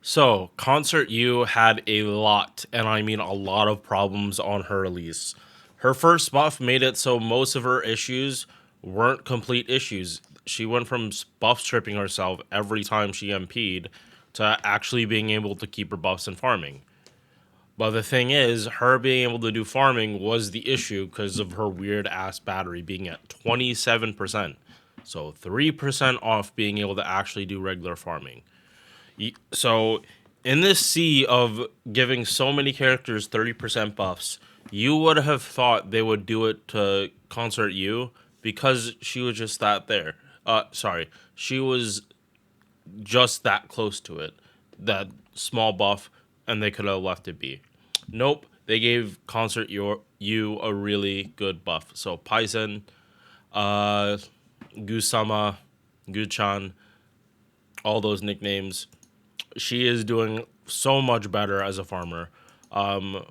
So, Consort Yu had a lot, and I mean a lot of problems on her release. Her first buff made it so most of her issues weren't complete issues. She went from buff stripping herself every time she MP'd to actually being able to keep her buffs and farming. But the thing is, her being able to do farming was the issue because of her weird ass battery being at 27%. So 3% off being able to actually do regular farming. So, in this sea of giving so many characters 30% buffs, you would have thought they would do it to Consort Yu because she was just that there. Sorry, she was just that close to it. That small buff, and they could have left it be. Nope, they gave Consort Yu a really good buff. So, Paisen, uh, Gusama, Gucchan, all those nicknames, she is doing so much better as a farmer.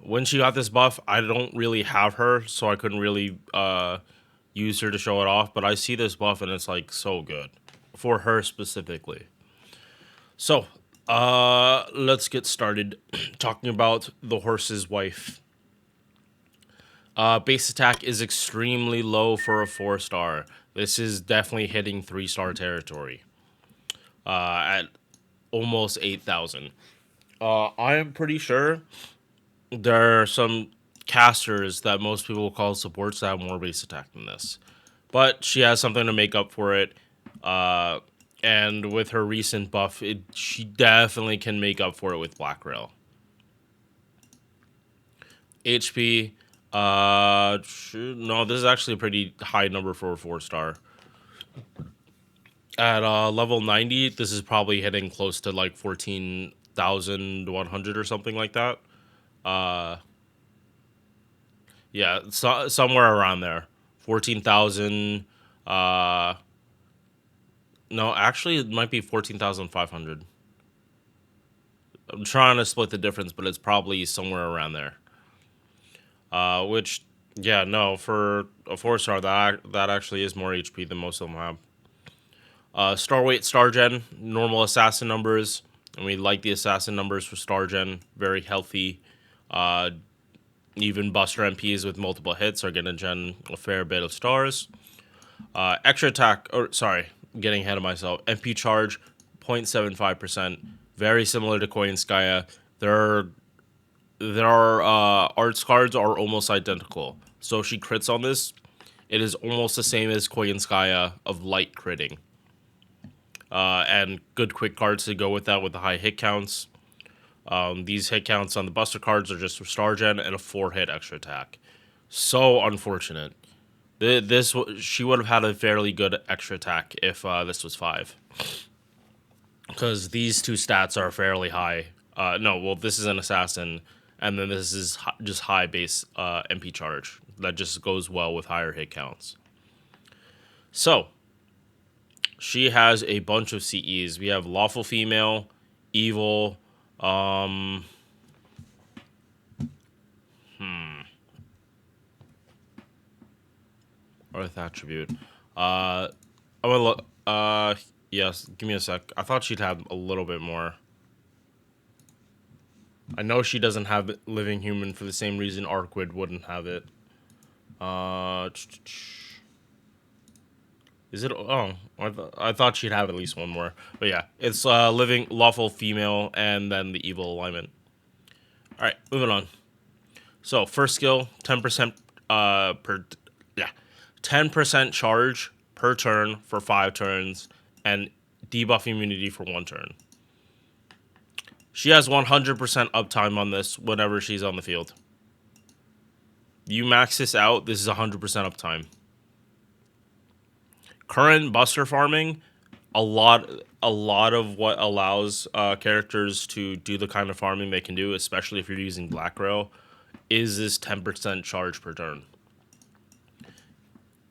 When she got this buff, I don't really have her, so I couldn't really use her to show it off. But I see this buff, and it's like so good for her specifically. So, let's get started talking about the horse's wife. Base attack is extremely low for a 4-star. This is definitely hitting 3-star territory. At almost 8,000. I am pretty sure there are some casters that most people call supports that have more base attack than this. But she has something to make up for it. And with her recent buff, she definitely can make up for it with Black Grail. HP, no, this is actually a pretty high number for a 4-star. At level 90, this is probably hitting close to like 14,100 or something like that. Uh, yeah, somewhere around there. 14,000. No, actually, it might be 14,500. I'm trying to split the difference, but it's probably somewhere around there. Which, yeah, no, for a 4-star, that actually is more HP than most of them have. Star weight, star gen, normal assassin numbers, and we like the assassin numbers for star gen. Very healthy. Even Buster MPs with multiple hits are gonna gen a fair bit of stars. Extra attack, or sorry, getting ahead of myself. MP charge, 0.75%, very similar to Koyanskaya. Their arts cards are almost identical. So if she crits on this, it is almost the same as Koyanskaya of light critting. And good quick cards to go with that with the high hit counts. These hit counts on the Buster cards are just for Star Gen and a 4-hit extra attack. So unfortunate. She would have had a fairly good extra attack if this was 5. Because these two stats are fairly high. No, well, this is an assassin, and then this is just high base MP charge. That just goes well with higher hit counts. So, she has a bunch of CEs. We have Lawful Female, Evil, Earth Attribute. I'm gonna look. Yes, give me a sec. I thought she'd have a little bit more. I know she doesn't have Living Human for the same reason Arquid wouldn't have it. Is it? Oh, I thought she'd have at least one more. But yeah, it's Living, Lawful Female, and then the Evil alignment. All right, moving on. So first skill, 10% per, yeah, 10% charge per turn for 5 turns, and debuff immunity for 1 turn. She has 100% uptime on this whenever she's on the field. You max this out, this is 100% uptime. Current Buster farming, a lot of what allows characters to do the kind of farming they can do, especially if you're using Black Grail, is this 10% charge per turn.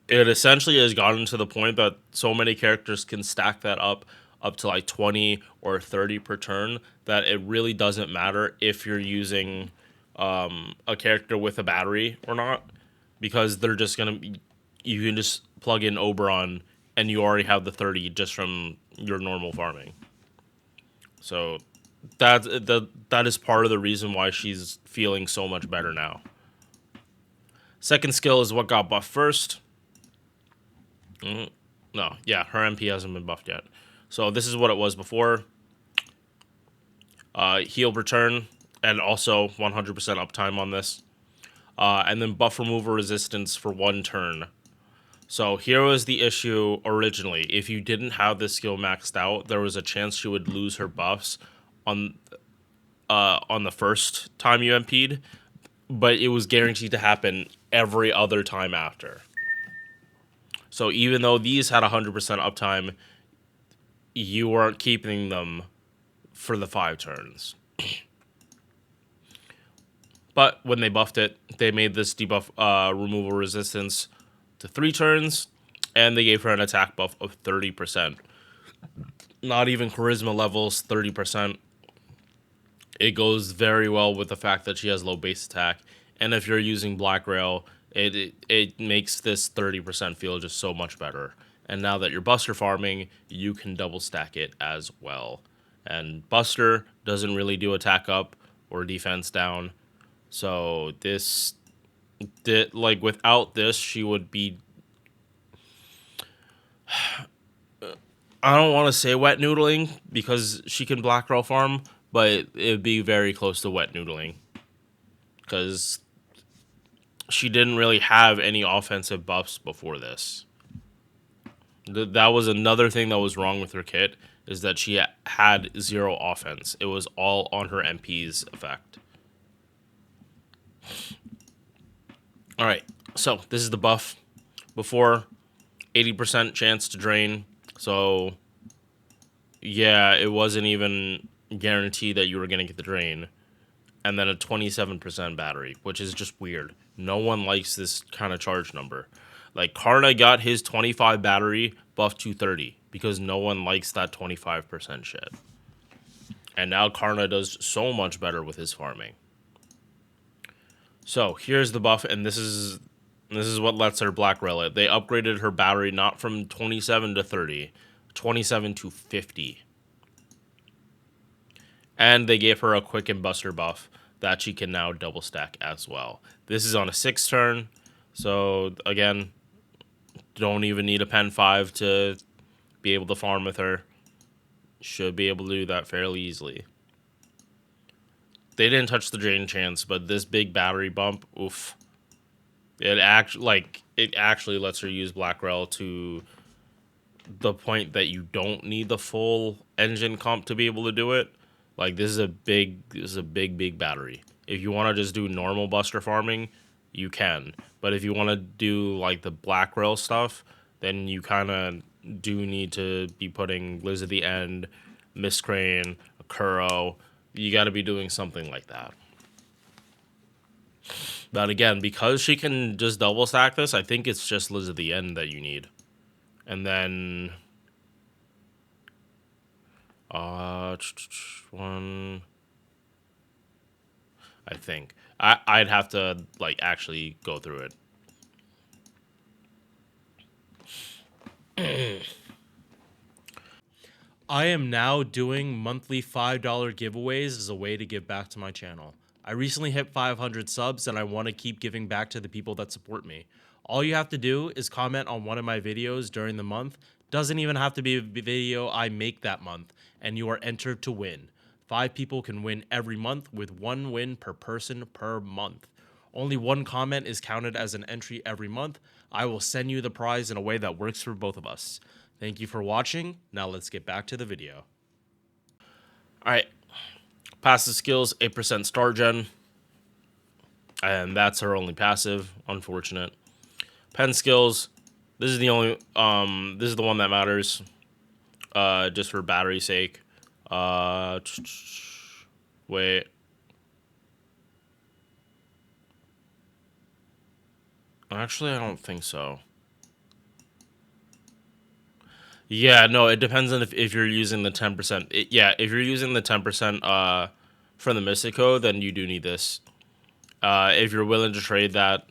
It essentially has gotten to the point that so many characters can stack that up to like 20 or 30 per turn that it really doesn't matter if you're using a character with a battery or not, because they're just gonna, you can just plug in Oberon and you already have the 30 just from your normal farming. So that is part of the reason why she's feeling so much better now. Second skill is what got buffed first. No, yeah, her MP hasn't been buffed yet. So this is what it was before. Heal return, and also 100% uptime on this. And then buff removal resistance for 1 turn. So here was the issue originally. If you didn't have this skill maxed out, there was a chance she would lose her buffs on the first time you MP'd, but it was guaranteed to happen every other time after. So even though these had 100% uptime, you weren't keeping them for the 5 turns. But when they buffed it, they made this debuff removal resistance to 3 turns, and they gave her an attack buff of 30%. Not even charisma levels, 30%. It goes very well with the fact that she has low base attack, and if you're using Black Grail, it makes this 30% feel just so much better. And now that you're Buster farming, you can double stack it as well. And Buster doesn't really do attack up or defense down, so this, like, without this, she would be, I don't want to say wet noodling because she can Black Grail farm, but it'd be very close to wet noodling because she didn't really have any offensive buffs before this. That was another thing that was wrong with her kit, is that she had 0 offense. It was all on her MP's effect. Alright, so this is the buff. Before, 80% chance to drain. So, yeah, it wasn't even guaranteed that you were going to get the drain. And then a 27% battery, which is just weird. No one likes this kind of charge number. Like, Karna got his 25 battery buffed to 30 because no one likes that 25% shit. And now Karna does so much better with his farming. So, here's the buff, and this is what lets her Black Grail it. They upgraded her battery not from 27 to 30, 27 to 50. And they gave her a Quicken Buster buff that she can now double stack as well. This is on a 6 turn, so again, don't even need a Pen 5 to be able to farm with her. Should be able to do that fairly easily. They didn't touch the drain chance, but this big battery bump, oof. It actually lets her use Black Grail to the point that you don't need the full engine comp to be able to do it. Like, this is a big battery. If you want to just do normal Buster farming, you can. But if you want to do like the Black Grail stuff, then you kind of do need to be putting Liz at the end, Miss Crane, Kuro. You got to be doing something like that. But again, because she can just double stack this, I think it's just Liz at the end that you need. And then one, I think. I'd have to like actually go through it. I am now doing monthly $5 giveaways as a way to give back to my channel. I recently hit 500 subs and I want to keep giving back to the people that support me. All you have to do is comment on one of my videos during the month. Doesn't even have to be a video I make that month, and you are entered to win. 5 people can win every month with 1 win per person per month. Only 1 comment is counted as an entry every month. I will send you the prize in a way that works for both of us. Thank you for watching. Now let's get back to the video. Alright. Passive skills, 8% star gen. And that's her only passive. Unfortunate. Pen skills. This is the only this is the one that matters. Just for battery sake. Wait. Actually, I don't think so. Yeah, no, it depends on if you're using the 10%. Yeah, if you're using the 10% from the Mystico, then you do need this. If you're willing to trade that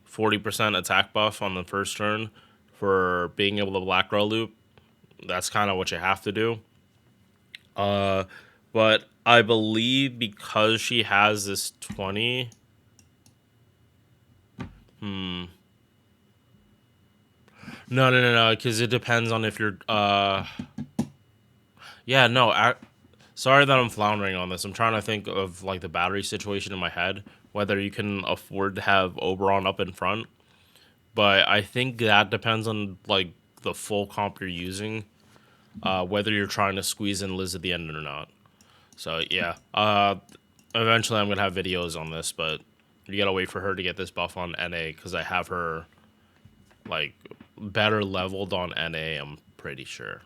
40% attack buff on the first turn for being able to Black Grail loop, that's kind of what you have to do. But I believe because she has this 20. Hmm. No, because it depends on if you're yeah, no, sorry that I'm floundering on this. I'm trying to think of like the battery situation in my head, whether you can afford to have Oberon up in front. But I think that depends on like the full comp you're using, whether you're trying to squeeze in Liz at the end or not. So yeah, eventually I'm gonna have videos on this, but you gotta wait for her to get this buff on NA because I have her like better leveled on NA. I'm pretty sure.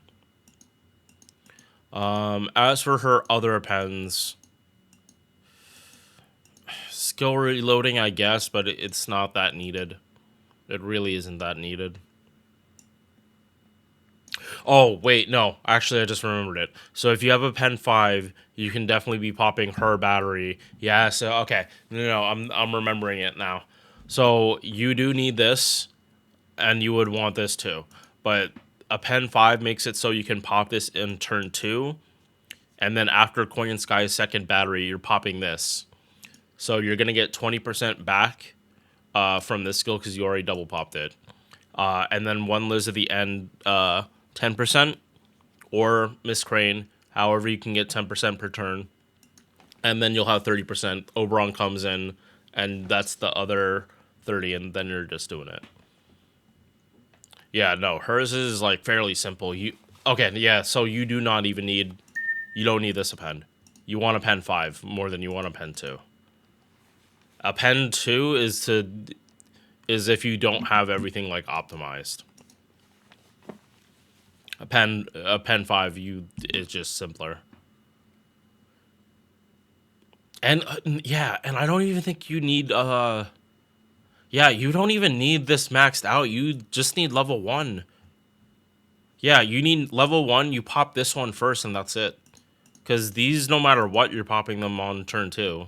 As for her other appends, skill reloading, I guess, but it's not that needed. It really isn't that needed. Oh, wait, no. Actually, I just remembered it. So if you have a Pen 5, you can definitely be popping her battery. Yeah, so, okay. No, I'm remembering it now. So you do need this, and you would want this too. But a Pen 5 makes it so you can pop this in turn 2, and then after Coin and Sky's second battery, you're popping this. So you're going to get 20% back from this skill because you already double popped it. And then one Liz at the end, 10%, or Miss Crane, however you can get 10% per turn. And then you'll have 30%. Oberon comes in, and that's the other 30, and then you're just doing it. Yeah, no, hers is like fairly simple. Okay, yeah, so you do not even need, you don't need this append. You want a pen 5 more than you want a pen 2. A pen 2 is if you don't have everything like optimized. A pen 5 is just simpler. And yeah, and I don't even think you need yeah, you don't even need this maxed out. You just need level 1. Yeah, you need level 1, you pop this one first and that's it. Cuz these no matter what you're popping them on turn 2.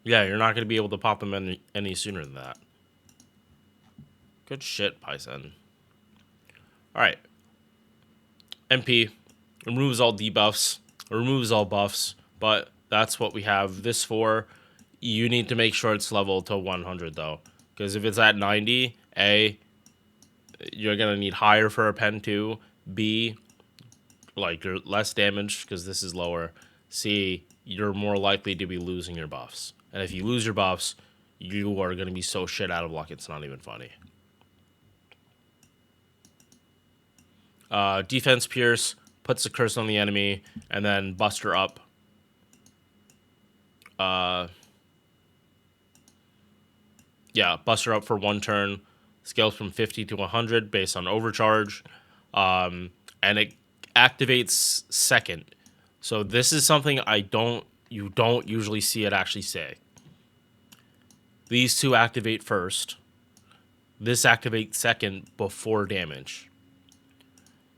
Yeah, you're not going to be able to pop them any sooner than that. Good shit, Paisen. All right. MP removes all debuffs, removes all buffs, but that's what we have this for. You need to make sure it's leveled to 100 though, because if it's at 90, A, you're gonna need higher for a pen 2. B, like you're less damage because this is lower. C, you're more likely to be losing your buffs, and if you lose your buffs, you are gonna be so shit out of luck it's not even funny. Defense Pierce puts the curse on the enemy, and then Buster Up. Yeah, Buster Up for 1 turn. Scales from 50 to 100 based on overcharge. And it activates second. So this is something you don't usually see it actually say. These two activate first. This activates second before damage.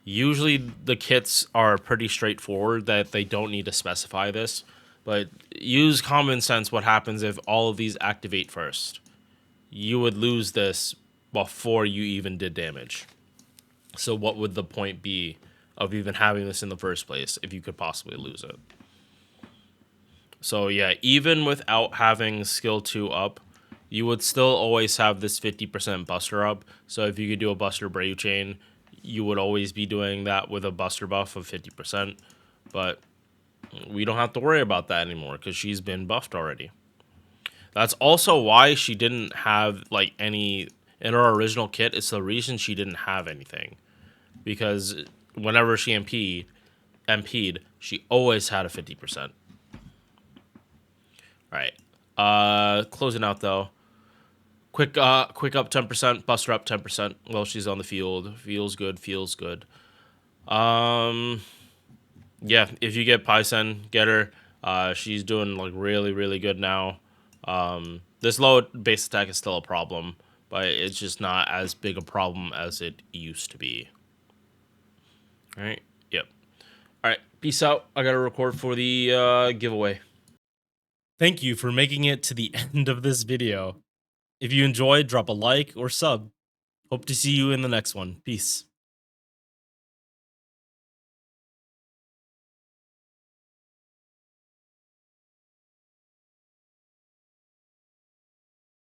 Usually the kits are pretty straightforward that they don't need to specify this, but use common sense. What happens if all of these activate first? You would lose this before you even did damage. So what would the point be of even having this in the first place if you could possibly lose it? So yeah, even without having skill 2 up, you would still always have this 50% buster up. So if you could do a buster brave chain, you would always be doing that with a buster buff of 50%. But we don't have to worry about that anymore because she's been buffed already. That's also why she didn't have like any in her original kit. It's the reason she didn't have anything, because whenever she MP'd, she always had a 50%. All right. Closing out though. Quick up 10%, Buster up 10% while she's on the field. Feels good. Yeah, if you get Paisen, get her. She's doing like really good now. This low base attack is still a problem, but it's just not as big a problem as it used to be. All right. Yep. All right. Peace out. I got to record for the giveaway. Thank you for making it to the end of this video. If you enjoyed, drop a like or sub. Hope to see you in the next one. Peace.